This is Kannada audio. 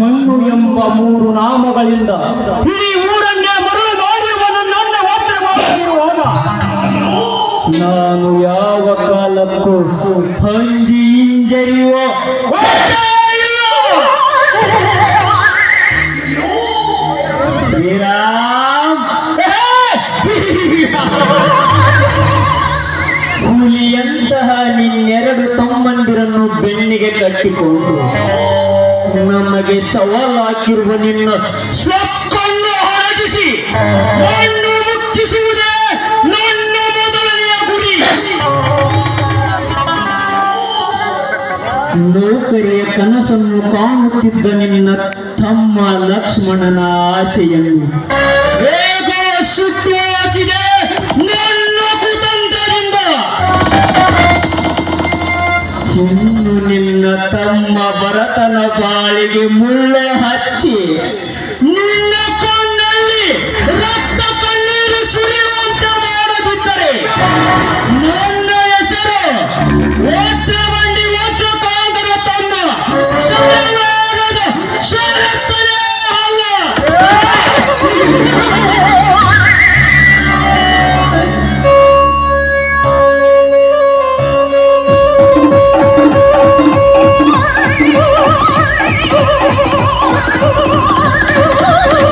ಮಣ್ಣು ಎಂಬ 3 ನಾಮಗಳಿಂದ ಇಡೀ ಊರನ್ನೇ ಮರಳು ಮಾಡಿರುವ ನನ್ನ ಒತ್ತಡ ಮಾಡಿರುವಾಗ ನಾನು ಯಾವ ಕಾಲಕ್ಕೂ ಹಂಜಿ ಹಿಂಜರಿಯುವ ಹುಲಿಯಂತಹ ನಿನ್ನೆರಡು ತಮ್ಮಂದಿರನ್ನು ಬೆನ್ನಿಗೆ ಕಟ್ಟಿಕೊಂಡು ನಮಗೆ ಸವಾಲು ಹಾಕಿರುವ ನಿನ್ನ ಸೊಕ್ಕನ್ನು ಹೊರಗಿಸಿ ಮಣ್ಣು ಮುಚ್ಚಿಸುವುದೇ ನನ್ನ ಮೊದಲನೆಯ ಗುರಿ. ನೌಕರಿಯ ಕನಸನ್ನು ಕಾಣುತ್ತಿದ್ದ ನಿನ್ನ ತಮ್ಮ ಲಕ್ಷ್ಮಣನ ಆಸೆಯನ್ನು ಬೇಗ ಸುಟ್ಟು ಹಾಕಿದೆ ನನ್ನ ಕುತಂತ್ರದಿಂದ. ಇನ್ನು ನಿನ್ನ ತಮ್ಮ ಭರತನ ಬಾಳಿಗೆ ಮುಳ್ಳು ಹಚ್ಚಿ ನಿನ್ನ ಕಣ್ಣಲ್ಲಿ ರಕ್ತ ಕಣ್ಣೀರು ಸುರಿಯುವಂತೆ ಮಾಡದಿದ್ದರೆ